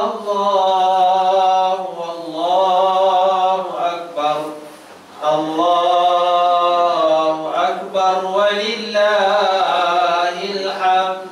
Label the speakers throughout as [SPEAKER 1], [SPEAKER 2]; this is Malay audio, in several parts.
[SPEAKER 1] الله والله أكبر الله أكبر ولله الحمد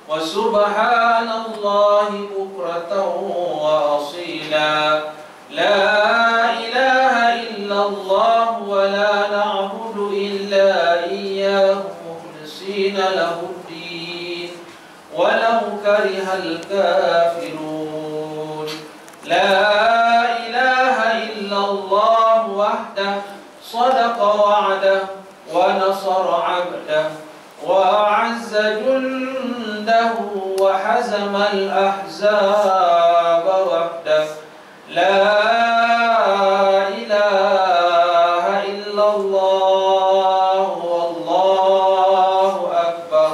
[SPEAKER 1] وسبحان الله بكرة وأصيلا لا إله إلا الله ولا نعبد إلا إياه مخلصين له الدين ولو كره الكافرون لا إله إلا الله وحده صدق وعده ونصر عبده وأعز جنده وحزم الأحزاب وحده لا إله إلا الله والله أكبر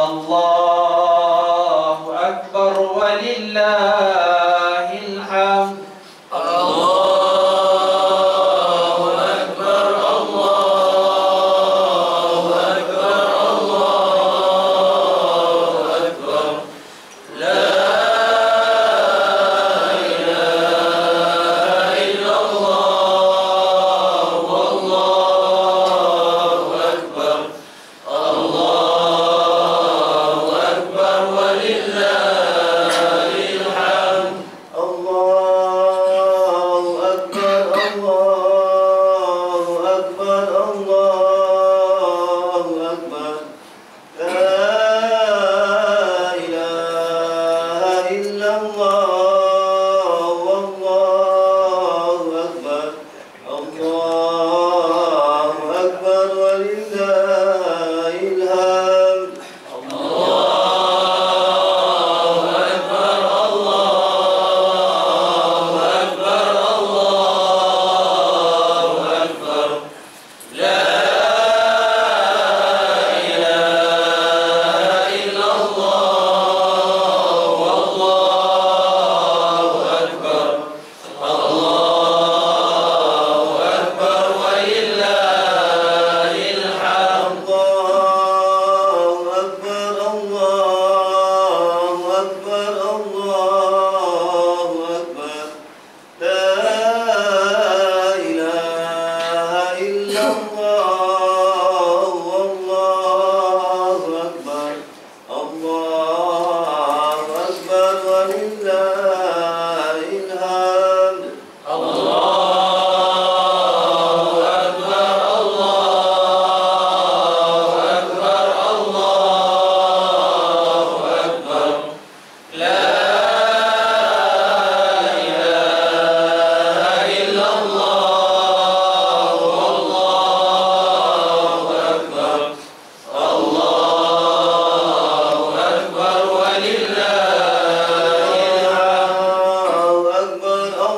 [SPEAKER 1] الله أكبر ولله الحمد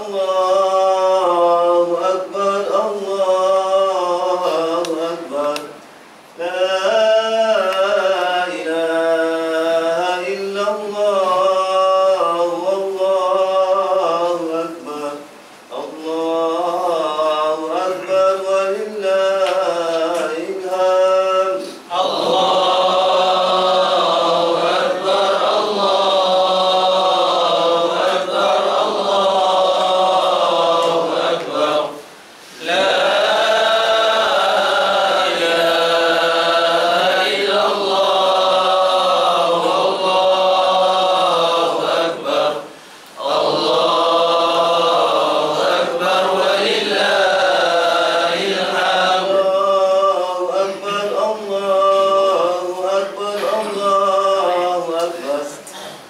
[SPEAKER 2] الله أكبر الله أكبر لا إله إلا الله والله أكبر الله أكبر ولله الحمد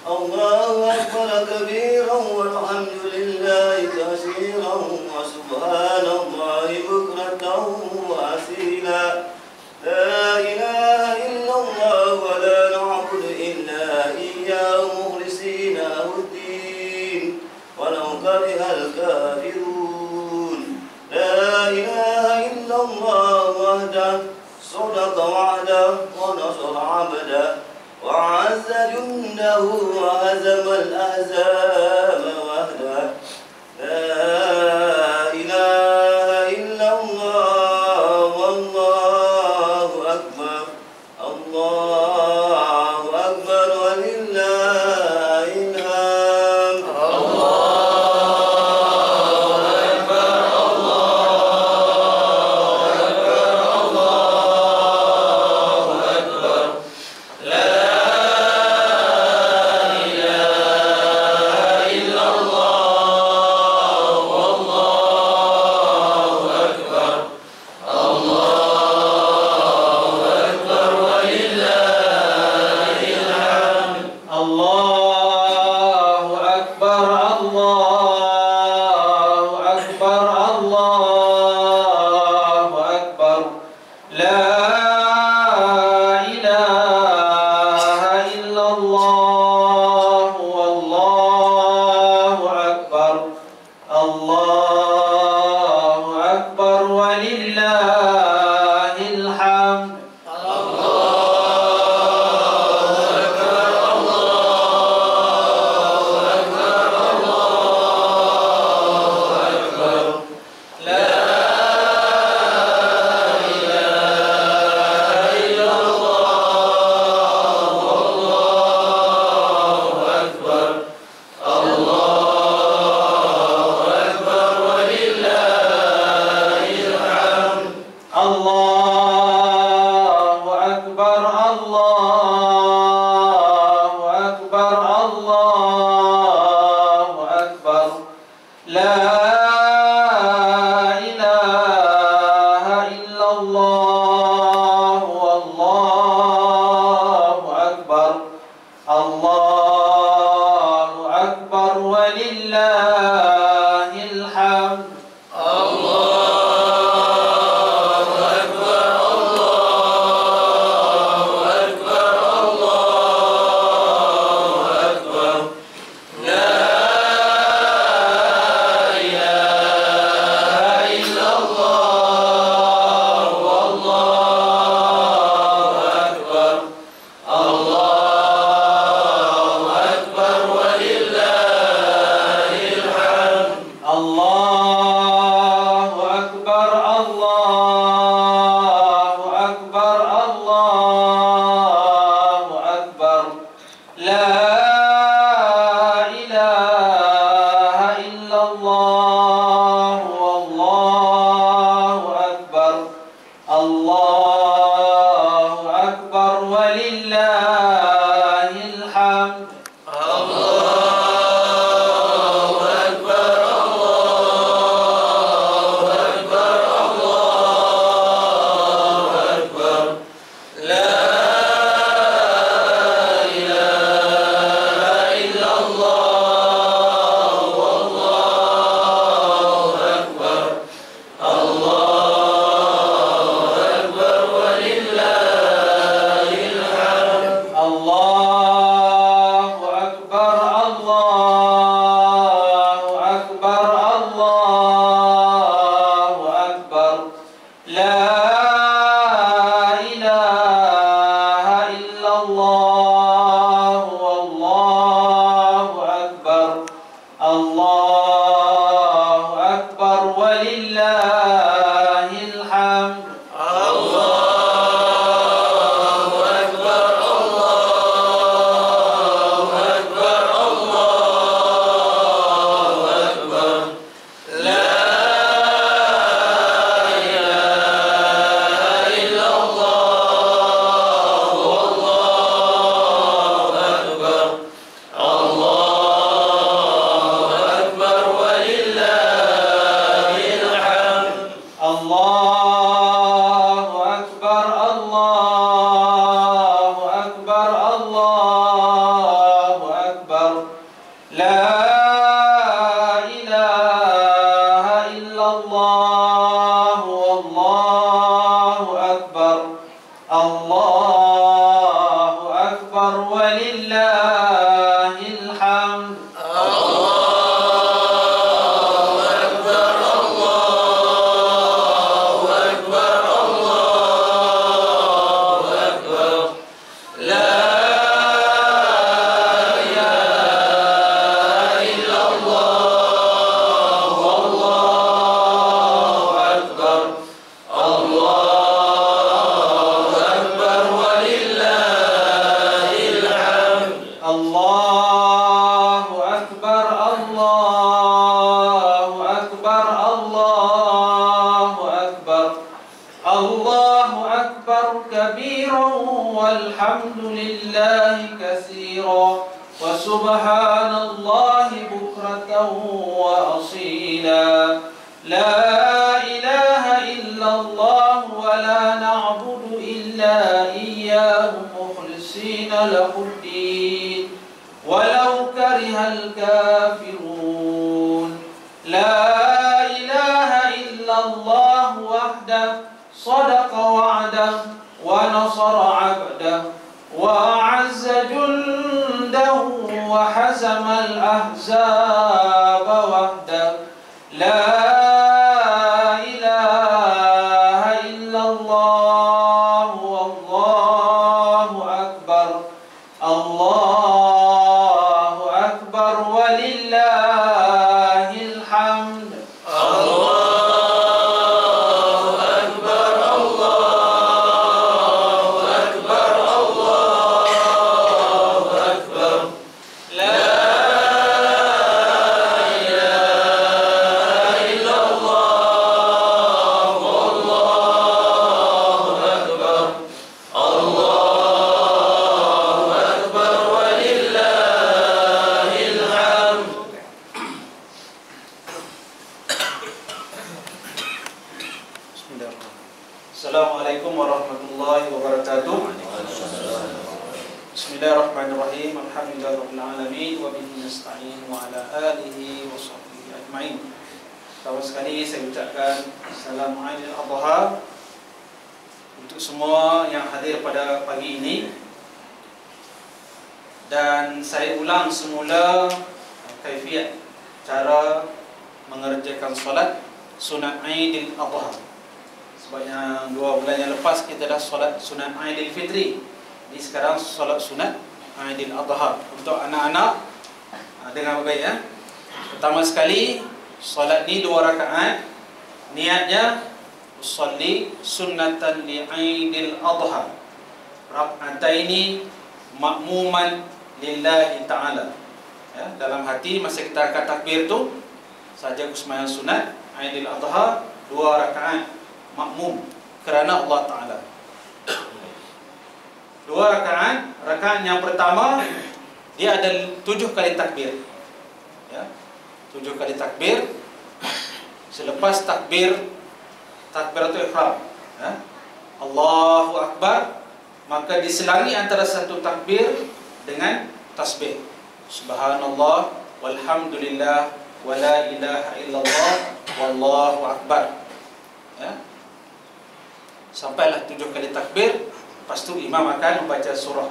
[SPEAKER 2] الله أكبر كبيرا والحمد لله كثيرا وسبحان الله بكرة وأصيلا لا إله إلا الله ولا نعبد إلا إياه مخلصين له الدين ولو كره الكافرون لا إله إلا الله وحده صدق وعده ونصر عبده وعز جنده وهزم الأحزاب وحده لا إله إلا الله والله أكبر الله أكبر ولله الحمد
[SPEAKER 1] illallah wallahu akbar. Allahu akbar walillahil hamd. سبحان الله بكرة وأصيلا. لا إله إلا الله ولا نعبد إلا إياه مخلصين له الدين ولو كره الكافرون. لا إله إلا الله وحده صدق وعده ونصر عبده وأعز جنده وحزم الأحزاب وحده. لا إله إلا الله والله أكبر. الله أكبر ولله الحمد. Assalamualaikum warahmatullahi wabarakatuh. Bismillahirrahmanirrahim. Alhamdulillahirabbil alamin wa bihi nasta'in wa ala alihi wa sahbihi ajmain. Pertama sekali saya ucapkan salam Aidil Adha untuk semua yang hadir pada pagi ini. Dan saya ulang semula kaifiat cara mengerjakan solat sunat Aidil Adha. Sebab yang 2 bulan yang lepas kita dah solat sunat Aidil Fitri. Jadi sekarang solat sunat Aidil Adha untuk anak-anak. Dengar baik ya. Pertama sekali solat ni 2 rakaat. Niatnya usolli sunnatan li Aidil Adha. Rak'ataini makmuman lillahi ta'ala. Ya, dalam hati masa kita angkat takbir tu saja sembahyang sunat Aidil Adha 2 rakaat makmum kerana Allah Ta'ala. 2 rakaat. Rakaat yang pertama dia ada 7 kali takbir ya, 7 kali takbir. Selepas takbiratul ihram ya, Allahu Akbar, maka diselangi antara satu takbir dengan tasbih subhanallah walhamdulillah wala ilaha illallah wallahu akbar ya. Sampailah 7 kali takbir. Lepas tu imam akan membaca surah.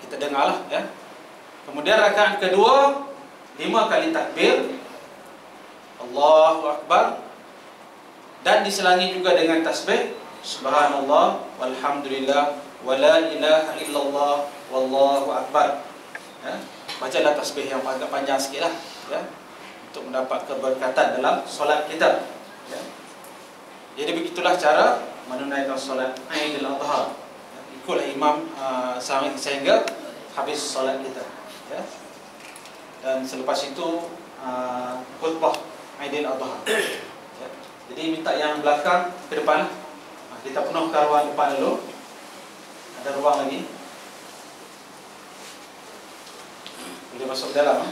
[SPEAKER 1] Kita dengarlah ya. Kemudian rakaat kedua 5 kali takbir Allahu Akbar, dan diselangi juga dengan tasbih subhanallah walhamdulillah wala ilaha illallah wallahu akbar ya. Bacalah tasbih yang agak panjang sikit lah ya, untuk mendapat keberkatan dalam solat kita ya. Jadi begitulah cara menunaikan solat Aidil Adha. Ikutlah imam sehingga habis solat kita ya. Dan selepas itu khutbah Aidil Adha ya. Jadi minta yang belakang ke depan. Kita penuhkan ruang depan dulu. Ada ruang lagi, boleh masuk ke dalam.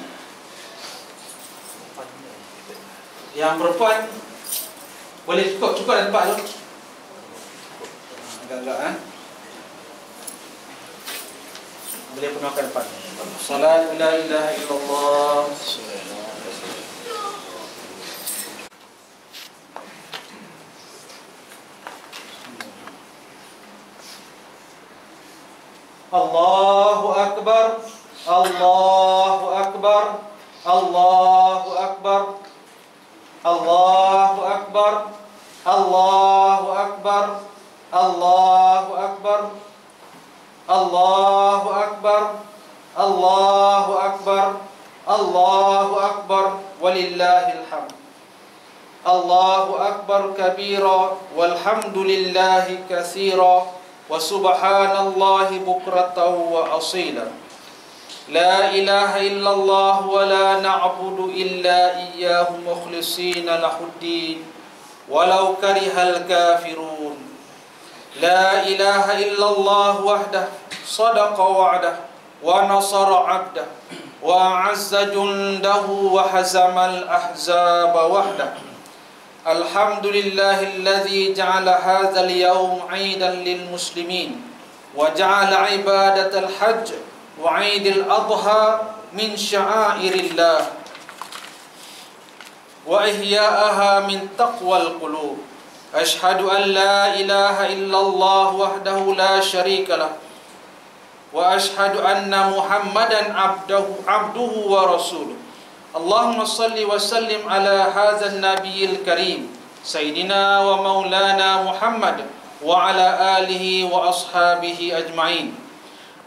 [SPEAKER 1] Yang perempuan boleh cukup dah tempat tu. Agak-agak boleh penuhkan depan. Salat la ilaha illallah. Allahu Akbar, Allahu Akbar, Allahu Akbar, Allahu Akbar, Allahu Akbar, Allahu Akbar, Allahu Akbar, Allahu Akbar, Allahu Akbar, walillahil hamd. Allahu Akbar kabira, walhamdulillahi katsira, wa subhanallahi bukratan wa asila. La ilaha illallah wa la na'budu illa iyyahu mukhlishina lahuddin walau karihal kafirun. La ilaha illallah wahdah sadaqa wa'dah wa nasara 'abdah wa a'azza jundahu wa hazamal ahzaba wahdah. Alhamdulillahilladzi ja'ala hadzal yawm 'aidan lil muslimin wa ja'ala 'ibadatal hajj wa 'idil adha min sya'airillah wa ihya'aha min taqwal qulub. Ashhadu an la ilaha illallah wahdahu la syarika lah wa ashhadu anna Muhammadan abduhu wa rasuluh. Allahumma salli wa sallim ala hadzal nabiyil karim sayyidina wa maulana Muhammad wa ala alihi wa ashabihi ajma'in.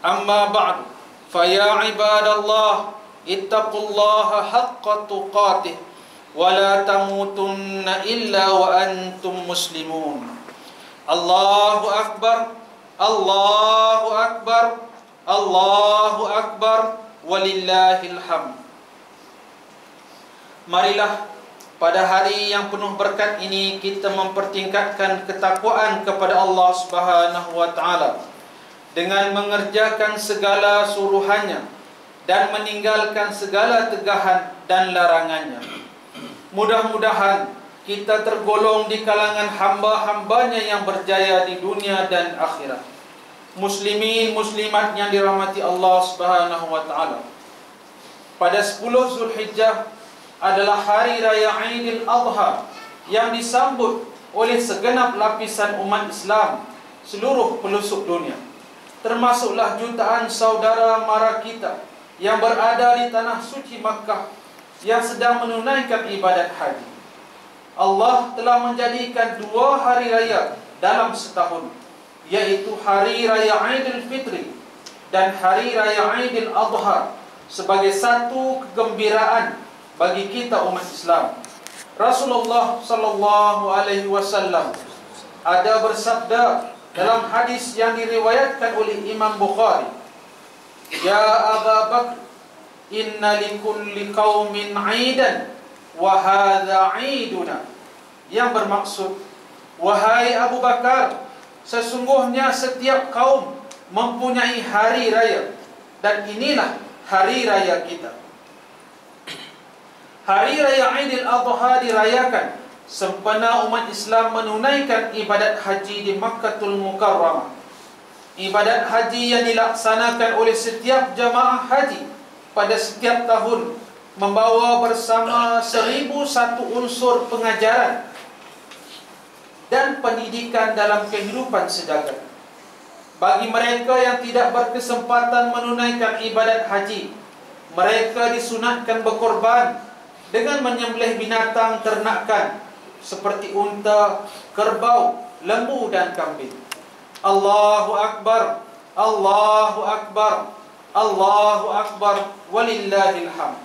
[SPEAKER 1] Amma ba'du, fa ya ibadallah ittaqullaha haqqa tuqatih wa la tamutunna illa wa antum muslimun. Allahu akbar, Allahu akbar, Allahu akbar, walillahil hamd. Marilah pada hari yang penuh berkat ini kita mempertingkatkan ketakwaan kepada Allah Subhanahu wa taala dengan mengerjakan segala suruhannya dan meninggalkan segala tegahan dan larangannya. Mudah-mudahan kita tergolong di kalangan hamba-hambanya yang berjaya di dunia dan akhirat. Muslimin muslimat yang dirahmati Allah Subhanahu wa taala. Pada 10 Zulhijjah adalah hari raya Aidil Adha yang disambut oleh segenap lapisan umat Islam seluruh pelosok dunia, termasuklah jutaan saudara mara kita yang berada di tanah suci Makkah yang sedang menunaikan ibadat haji. Allah telah menjadikan 2 hari raya dalam setahun, yaitu hari raya Aidil Fitri dan hari raya Aidil Adha sebagai satu kegembiraan bagi kita umat Islam. Rasulullah sallallahu alaihi wasallam ada bersabda dalam hadis yang diriwayatkan oleh Imam Bukhari, "Ya Abu Bakar, inna likulli qaumin 'aidan wa hadza 'aiduna." Yang bermaksud, wahai Abu Bakar, sesungguhnya setiap kaum mempunyai hari raya dan inilah hari raya kita. Hari raya Aidil Adha dirayakan sempena umat Islam menunaikan ibadat haji di Makkatul Mukarramah. Ibadat haji yang dilaksanakan oleh setiap jamaah haji pada setiap tahun membawa bersama 1001 unsur pengajaran dan pendidikan dalam kehidupan sejagat. Bagi mereka yang tidak berkesempatan menunaikan ibadat haji, mereka disunatkan berkorban dengan menyembelih binatang ternakan seperti unta, kerbau, lembu dan kambing. Allahu Akbar, Allahu Akbar, Allahu Akbar, walillahil hamd.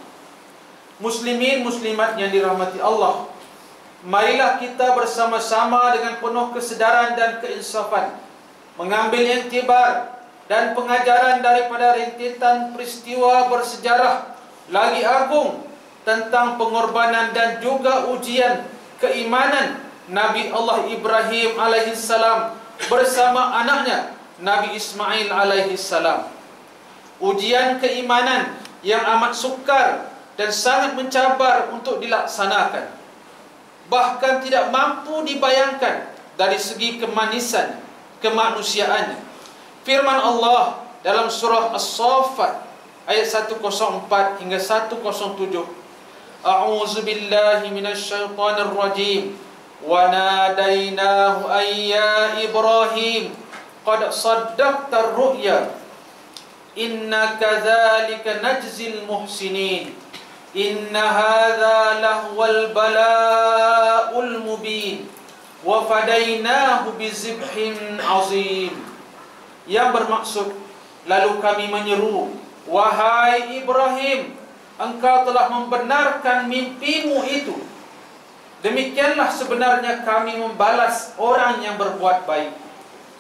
[SPEAKER 1] Muslimin muslimat yang dirahmati Allah, marilah kita bersama-sama dengan penuh kesedaran dan keinsafan mengambil iktibar dan pengajaran daripada rentetan peristiwa bersejarah lagi agung tentang pengorbanan dan juga ujian keimanan Nabi Allah Ibrahim alaihissalam bersama anaknya Nabi Ismail alaihissalam. Ujian keimanan yang amat sukar dan sangat mencabar untuk dilaksanakan, bahkan tidak mampu dibayangkan dari segi kemanisan kemanusiaannya. Firman Allah dalam surah As-Saffat ayat 104 hingga 107, A'udzu billahi minasyaitonir rajim. Wa nadainahu ayya Ibrahim qad saddaqtar ru'ya inna kadzalika najzil muhsinin inna hadza lahwal bala'ul mubin wa fadainahu bizibhin azim. Yang bermaksud, lalu kami menyeru, wahai Ibrahim, engkau telah membenarkan mimpimu itu. Demikianlah sebenarnya kami membalas orang yang berbuat baik.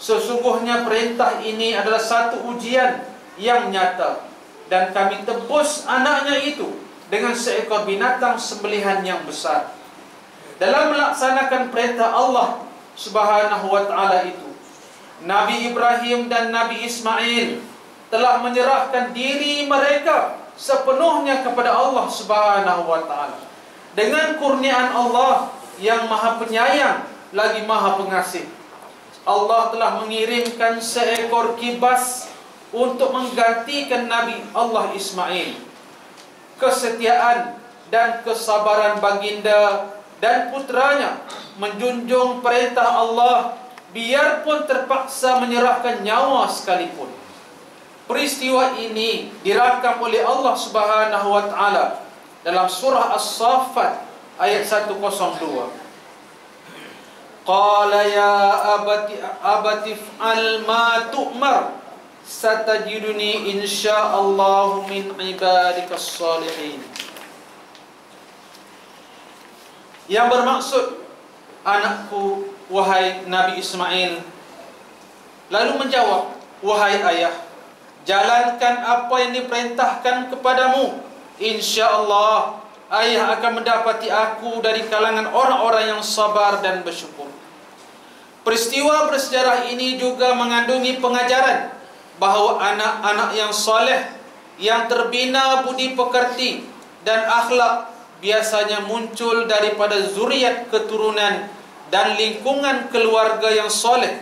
[SPEAKER 1] Sesungguhnya perintah ini adalah satu ujian yang nyata, dan kami tebus anaknya itu dengan seekor binatang sembelihan yang besar. Dalam melaksanakan perintah Allah Subhanahu wa ta'ala itu, Nabi Ibrahim dan Nabi Ismail telah menyerahkan diri mereka sepenuhnya kepada Allah Subhanahu wa ta'ala. Dengan kurniaan Allah yang Maha Penyayang lagi Maha Pengasih, Allah telah mengirimkan seekor kibas untuk menggantikan Nabi Allah Ismail. Kesetiaan dan kesabaran baginda dan putranya menjunjung perintah Allah biarpun terpaksa menyerahkan nyawa sekalipun. Peristiwa ini dirakam oleh Allah Subhanahu wa ta'ala dalam surah As-Saffat ayat 102. Qala ya abati fa'al ma tu'mar satajiduni insyaallahu min ibadikas salihin. Yang bermaksud, anakku, wahai Nabi Ismail, lalu menjawab, wahai ayah, jalankan apa yang diperintahkan kepadamu. InsyaAllah ayah akan mendapati aku dari kalangan orang-orang yang sabar dan bersyukur. Peristiwa bersejarah ini juga mengandungi pengajaran bahawa anak-anak yang soleh, yang terbina budi pekerti dan akhlak, biasanya muncul daripada zuriat keturunan dan lingkungan keluarga yang soleh.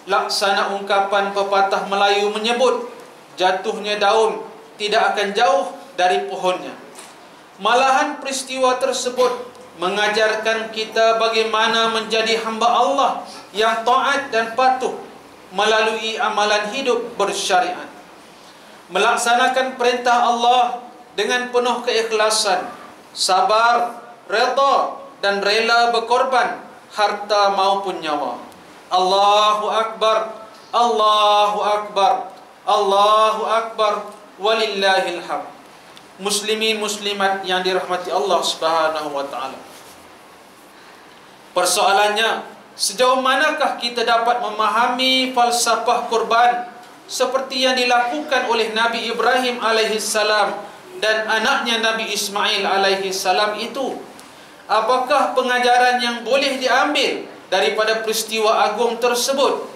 [SPEAKER 1] Laksana ungkapan pepatah Melayu menyebut, jatuhnya daun tidak akan jauh dari pohonnya. Malahan peristiwa tersebut mengajarkan kita bagaimana menjadi hamba Allah yang taat dan patuh melalui amalan hidup bersyariat. Melaksanakan perintah Allah dengan penuh keikhlasan, sabar, redha dan rela berkorban harta maupun nyawa. Allahu Akbar, Allahu Akbar, Allahu Akbar, walillahil hamd. Muslimin muslimat yang dirahmati Allah Subhanahu wa ta'ala. Persoalannya, sejauh manakah kita dapat memahami falsafah korban seperti yang dilakukan oleh Nabi Ibrahim alaihissalam dan anaknya Nabi Ismail alaihissalam itu? Apakah pengajaran yang boleh diambil daripada peristiwa agung tersebut?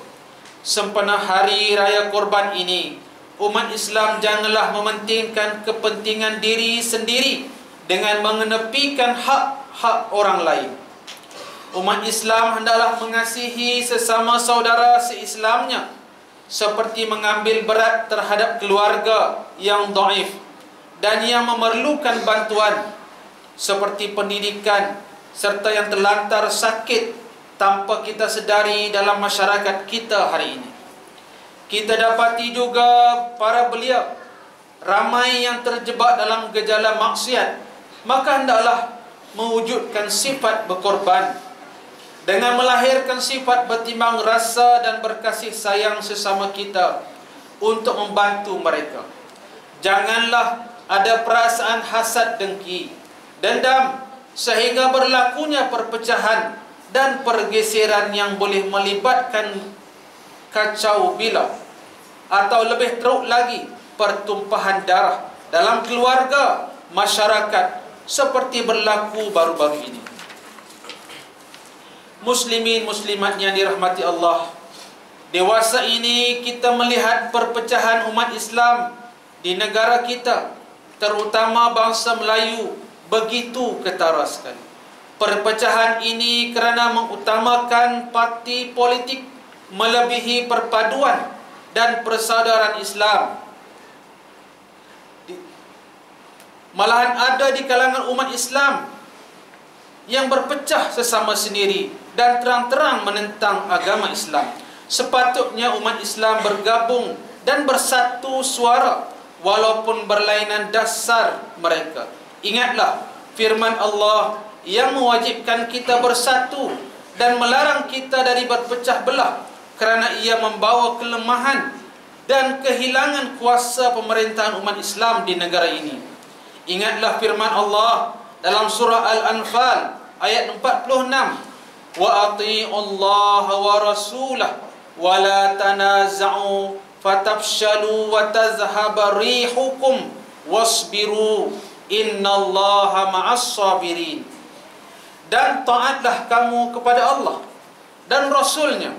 [SPEAKER 1] Sempena hari raya korban ini, umat Islam janganlah mementingkan kepentingan diri sendiri dengan mengenepikan hak-hak orang lain. Umat Islam hendaklah mengasihi sesama saudara se-Islamnya, seperti mengambil berat terhadap keluarga yang dhaif dan yang memerlukan bantuan, seperti pendidikan serta yang terlantar sakit tanpa kita sedari dalam masyarakat kita hari ini. Kita dapati juga para belia ramai yang terjebak dalam gejala maksiat, maka hendaklah mewujudkan sifat berkorban dengan melahirkan sifat bertimbang rasa dan berkasih sayang sesama kita untuk membantu mereka. Janganlah ada perasaan hasad dengki, dendam, sehingga berlakunya perpecahan dan pergeseran yang boleh melibatkan kacau bilau atau lebih teruk lagi pertumpahan darah dalam keluarga, masyarakat, seperti berlaku baru-baru ini. Muslimin muslimat yang dirahmati Allah, dewasa ini kita melihat perpecahan umat Islam di negara kita, terutama bangsa Melayu, begitu ketara sekali. Perpecahan ini kerana mengutamakan parti politik melebihi perpaduan dan persaudaraan Islam. Malahan ada di kalangan umat Islam yang berpecah sesama sendiri dan terang-terang menentang agama Islam. Sepatutnya umat Islam bergabung dan bersatu suara walaupun berlainan dasar mereka. Ingatlah firman Allah yang mewajibkan kita bersatu dan melarang kita dari berpecah belah kerana ia membawa kelemahan dan kehilangan kuasa pemerintahan umat Islam di negara ini. Ingatlah firman Allah dalam surah Al-Anfal ayat 46, wa ati'ullaha wa rasulah wa la tanaza'u fatafshalu wa tazhaba rihukum wasbiru innallaha ma'as sabirin. Dan taatlah kamu kepada Allah dan Rasulnya,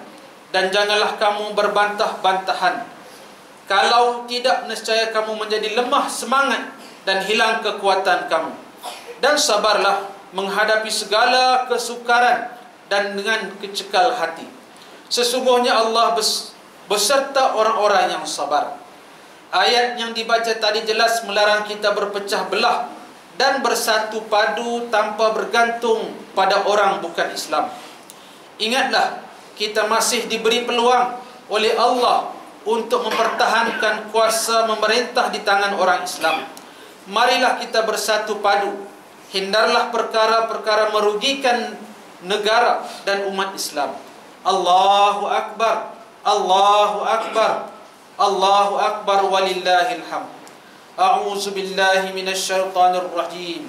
[SPEAKER 1] dan janganlah kamu berbantah-bantahan. Kalau tidak, nescaya kamu menjadi lemah semangat dan hilang kekuatan kamu. Dan sabarlah menghadapi segala kesukaran dan dengan kecekal hati. Sesungguhnya Allah beserta orang-orang yang sabar. Ayat yang dibaca tadi jelas melarang kita berpecah belah dan bersatu padu tanpa bergantung pada orang bukan Islam. Ingatlah, kita masih diberi peluang oleh Allah untuk mempertahankan kuasa memerintah di tangan orang Islam. Marilah kita bersatu padu. Hindarlah perkara-perkara merugikan negara dan umat Islam. Allahu Akbar, Allahu Akbar, Allahu Akbar, walillahil hamd. A'udzu billahi minasyaitonir rajim.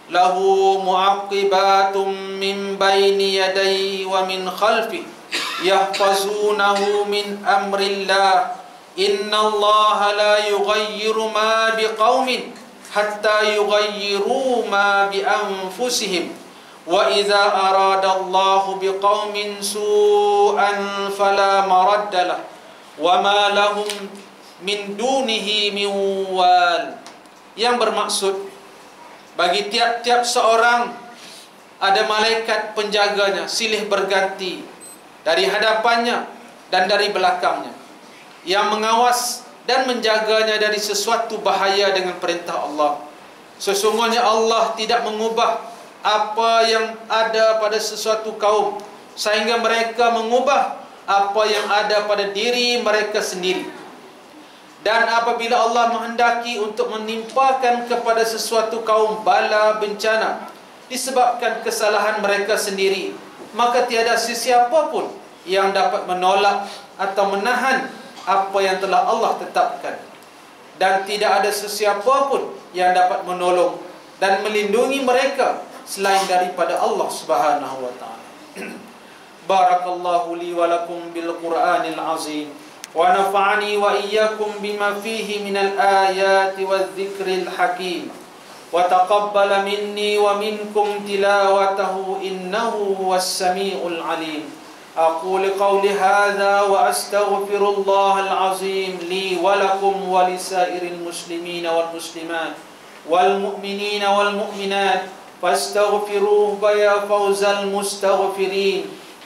[SPEAKER 1] Lahu mu'aqibatun min baini yadayhi wa min khalfihi yahfazunahu min amrillah. Innallaha la yughayyiru ma biqaumin hatta yughayyiru ma bi anfusihim. Wa idza aradallahu biqaumin su'an fala maraddalah wa ma lahum min dunihi min wal. Yang bermaksud, bagi tiap-tiap seorang ada malaikat penjaganya silih berganti dari hadapannya dan dari belakangnya, yang mengawas dan menjaganya dari sesuatu bahaya dengan perintah Allah. Sesungguhnya Allah tidak mengubah apa yang ada pada sesuatu kaum sehingga mereka mengubah apa yang ada pada diri mereka sendiri. Dan apabila Allah menghendaki untuk menimpakan kepada sesuatu kaum bala bencana disebabkan kesalahan mereka sendiri, maka tiada sesiapa pun yang dapat menolak atau menahan apa yang telah Allah tetapkan. Dan tidak ada sesiapa pun yang dapat menolong dan melindungi mereka selain daripada Allah Subhanahu wa taala. Barakallahu li wa lakum bil Qur'anil azim wa nafa'ani wa iyyakum bima fihi minal ayati wadh-dhikril hakim wa taqabbala minni wa minkum tilawatahu innahu huwas samiul alim. أقول قولي هذا وأستغفر الله العظيم لي ولكم ولسائر المسلمين والمسلمات والمؤمنين والمؤمنات فاستغفروه فيا فوز المستغفرين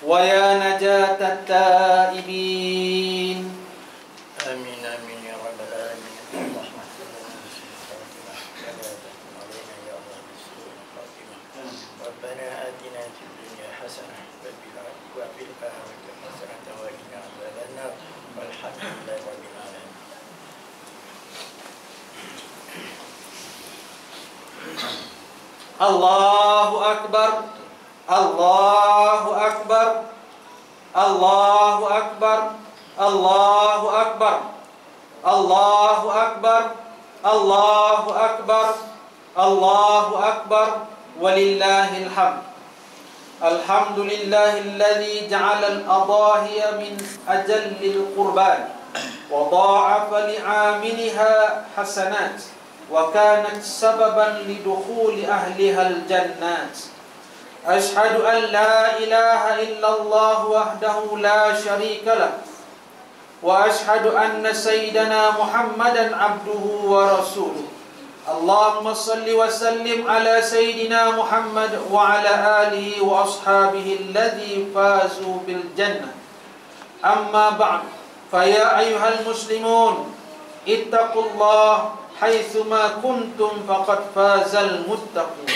[SPEAKER 1] ويا نجاة التائبين.
[SPEAKER 3] آمين آمين يا رب العالمين. اللهم ربنا آتنا في الدنيا حسنة وفي الآخرة حسنة وقنا عذاب النار والحمد لله رب العالمين.
[SPEAKER 1] Allahu Akbar, Allahu Akbar, Allahu Akbar, Allahu Akbar, Allahu Akbar, Allahu Akbar, Allahu Akbar, walillahil hamd. Alhamdulillahilladzi ja'ala al-adahiya min ajallil qurban wa dha'afa li'amiliha hasanat wa kanat sababan lidukhuli ahliha al-jannat. Ashhadu an la ilaha illallah wahdahu la sharika lah wa ashhadu anna sayyidana Muhammadan abduhu wa rasuluh. Allahumma salli wa sallim ala sayyidina Muhammad wa ala alihi wa ashabihi alladhi fazu bil jannah. Amma ba'd, fa ya ayyuhal muslimun ittaqullah haitsuma kuntum faqad fazal muttaqun.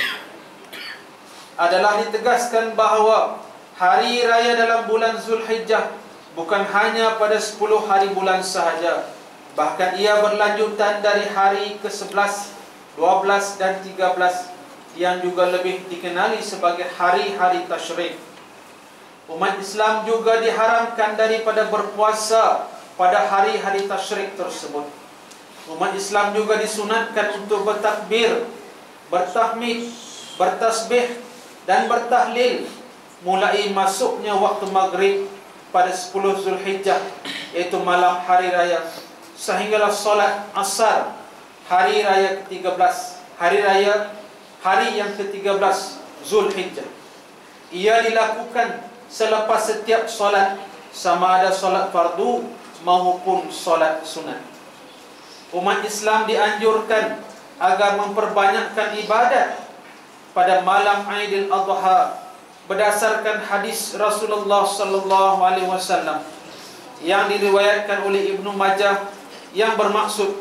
[SPEAKER 1] Adalah ditegaskan bahawa hari raya dalam bulan Zulhijjah bukan hanya pada 10 hari bulan sahaja, Bahkan ia berlanjutan dari hari ke-11, 12 dan 13 yang juga lebih dikenali sebagai hari-hari tasyrik. Umat Islam juga diharamkan daripada berpuasa pada hari-hari tasyrik tersebut. Umat Islam juga disunatkan untuk bertakbir, bertahmid, bertasbih dan bertahlil mulai masuknya waktu maghrib pada 10 Zulhijjah, iaitu malam hari raya, sehinggalah solat asar hari raya ke-13, hari yang ke-13 Zulhijjah. Ia dilakukan selepas setiap solat, sama ada solat fardu maupun solat sunat. Umat Islam dianjurkan agar memperbanyakkan ibadat pada malam Aidil Adha berdasarkan hadis Rasulullah sallallahu alaihi wasallam yang diriwayatkan oleh Ibnu Majah, yang bermaksud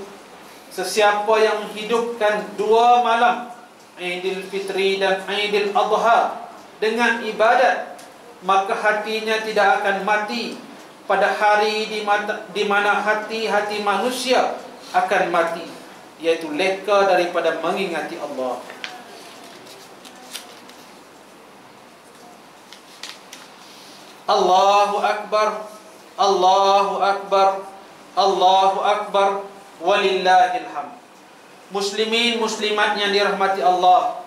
[SPEAKER 1] sesiapa yang menghidupkan dua malam Aidil Fitri dan Aidil Adha dengan ibadat, maka hatinya tidak akan mati pada hari di mana hati-hati manusia akan mati, yaitu leka daripada mengingati Allah. Allahu Akbar, Allahu Akbar, Allahu Akbar, walillahil hamd. Muslimin muslimat yang dirahmati Allah,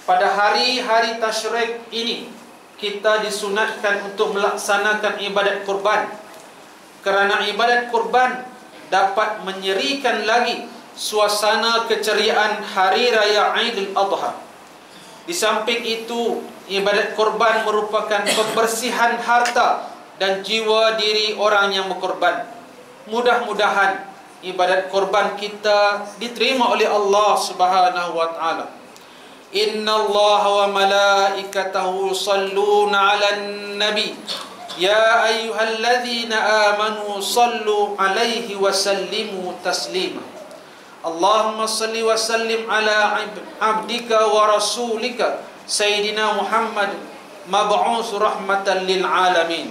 [SPEAKER 1] pada hari-hari tasyrik ini kita disunatkan untuk melaksanakan ibadat kurban, kerana ibadat kurban dapat menyerikan lagi suasana keceriaan hari raya Aidil Adha. Di samping itu, ibadat kurban merupakan pembersihan harta dan jiwa diri orang yang berkorban. Mudah-mudahan ibadat kurban kita diterima oleh Allah Subhanahu wa taala. Innallaha wa malaikatahu yusalluna 'alan nabi ya ayyuhalladzina amanu sallu 'alaihi wa sallimu taslima. Allahumma salli wa sallim ala abdika wa rasulika Sayyidina Muhammad mab'us rahmatan lil alamin.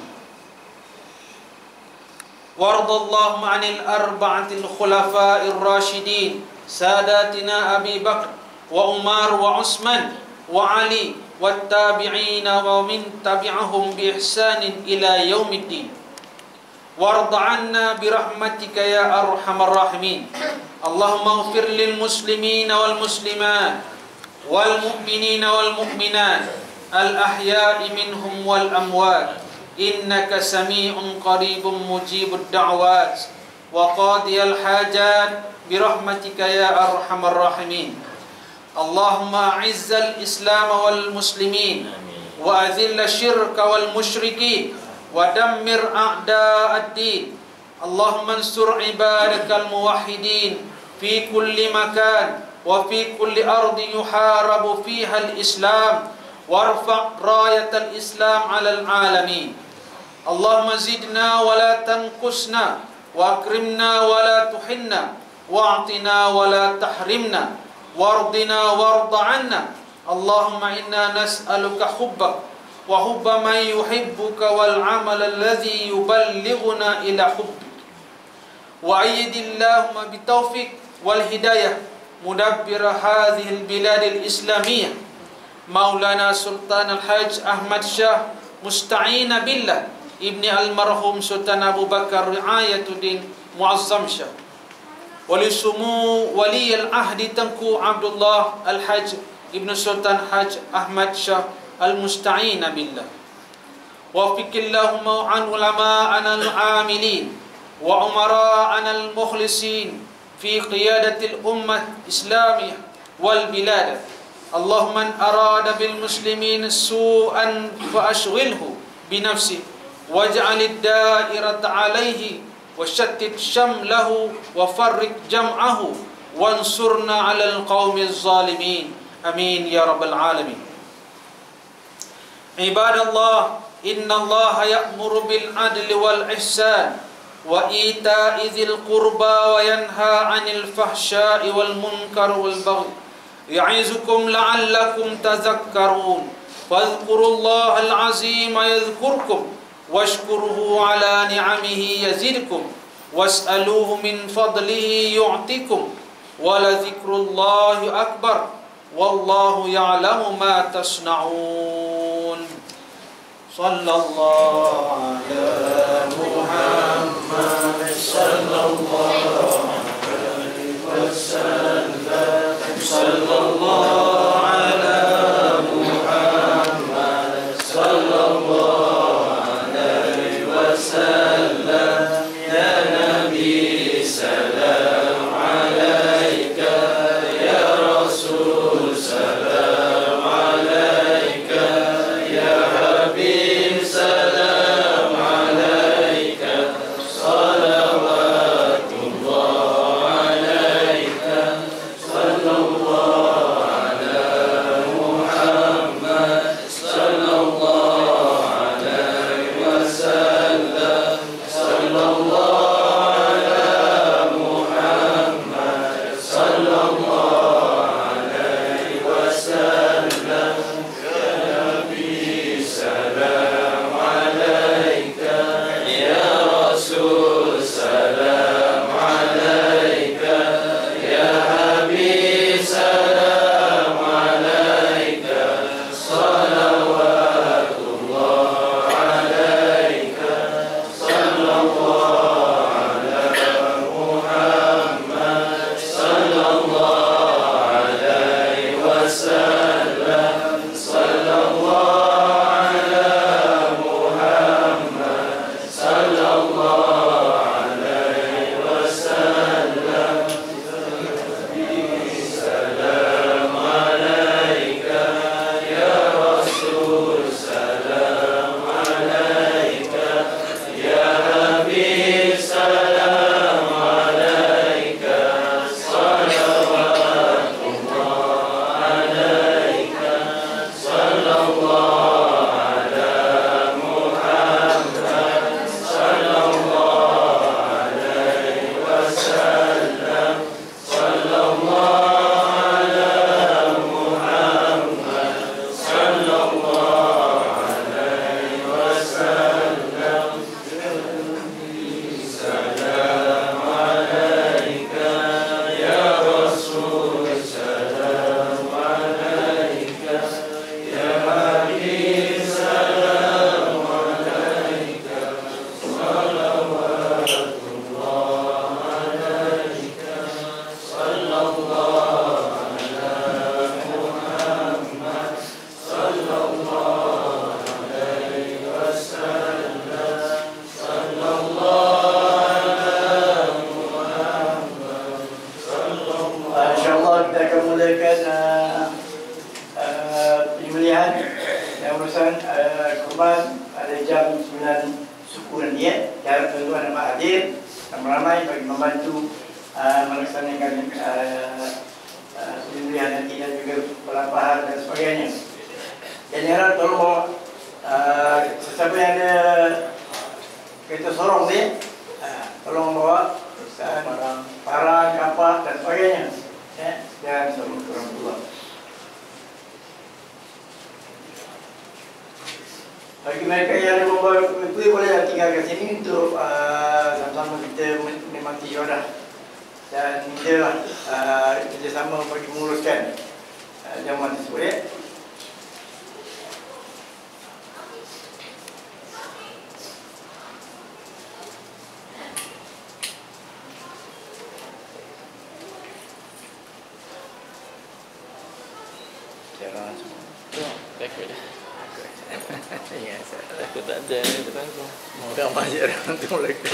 [SPEAKER 1] Wardallahu 'anil arba'atil khulafa'ir rasyidin sadatina Abi Bakr wa Umar wa Utsman wa Ali wat tabi'in wa min tabi'ahum bi ihsanin ila yaumiddin. Warda 'anna bi rahmatika ya arhamar rahimin. Allahumma ighfir lil muslimin wal muslimat wal mu'minin wal mu'minat al ahya'i minhum wal amwat innaka sami'un qaribun mujibud da'wat wa qadiyal hajat bi rahmatika ya arhamar rahimin. Allahumma a'izzal islam wal muslimin wa adhilla syirka wal musyrikin wa dammir a'da'ad din. Allahumma ansur ibadakal muwahhidin fi kulli makan wa fi kulli ardi yuharabu fiha al-islam warfa' rayatal islam 'alal alamin. Allahumma zidna wa la tanqusna wa akrimna wa la tuhinna wa'tina wa la tahrimna wardina warda 'anna. Allahumma inna nas'aluka hubbak wa hubba man yuhibbuka wal 'amal alladhi yuballighuna ila hubbik. Wa ayyidillahumma bitawfiq wal hidayah mudabbir hadhil biladil islamiyah Maulana Sultan Al-Hajj Ahmad Shah musta'ina billah ibni almarhum Sultan Abu Bakar Riayatuddin Muazzam Shah wali sumu wali al-ahdi Tengku Abdullah Al-Hajj ibnu Sultan Hajj Ahmad Shah al-musta'ina billah. Wafiqillahumma an ulama'ana al-amilin wa umara'ana al-mukhlisin fi qiyadatil ummah islamiyah wal bilad. Allahumma man arada bil muslimin su'an fa ashghilhu bi nafsi waj'alid da'irata alayhi wa shattit shamlahu wa farriq jam'ahu wansurna 'alal qaumiz zalimin. Amin ya rabbal alamin. Ibadallah, innallaha ya'muru bil adli wal ihsan wa ita'i dzil qurba wa yanha 'anil fahsya'i wal munkar wal baghi ya'izukum la'allakum tadhakkarun. Fadhkurullahal 'azima yadhkurkum washkuruhu 'ala ni'amihi yazidkum was'aluhu min fadlihi yu'tikum wa la dzikrullahi akbar wallahu ya'lamu ma tasna'un. Sallallahu ala Muhammad sallallahu alaihi wasallam. Sallallahu ala Muhammad sallallahu alaihi wasallam. Ya Nabi salam alaika, ya Rasul salam alaika, ya Habib salam alaika, salawatullah alaika, sallallahu ala Muhammad sallallahu alaihi wasallam. Sallallahu ala Muhammad sallallahu alaihi wasallam. Ya Nabi salam alaika, ya Rasul salam alaika, ya Habib salam alaika, salawatullah alaika, sallallahu ala Muhammad sallallahu alaihi wasallam. Sallallahu ala Muhammad sallallahu alaihi wasallam. Salam alaika, ya Rasul salam alaika, ya Habib salam alaika, salawatullah alaika, sallallahu ala Muhammad sallallahu alaihi wasallam. Sallallahu ala Muhammad sallallahu alaihi wasallam. Salam alaika, ya Rasul salam alaika, ya Habib salam alaika, salawatullah alaika, sallallahu ala Muhammad sallallahu alaihi wasallam. Sallallahu ala Muhammad sallallahu.
[SPEAKER 3] InsyaAllah kita akan mulakan penyembelihan dan urusan kurban pada jam 9 suku dan niat. Harap tuan-tuan dapat hadir ramai-ramai bagi membantu melaksanakan penyembelihan nanti dan juga pelapahan dan sebagainya. Dan harap tolong bawa sesiapa yang ada kereta sorong ni, tolong bawa parang, kapak dan sebagainya. Dan Assalamualaikum warahmatullahi. Bagi mereka yang ada membawa kuih boleh tinggal kat sini untuk sama-sama kita menikmati ibadah. Dan kita kerjasama bagi menguruskan jamuan tersebut ya.
[SPEAKER 4] Takut dah.
[SPEAKER 3] Ya, saya
[SPEAKER 4] Takut tak ada ni terang.
[SPEAKER 3] orang banyak orang tu mereka.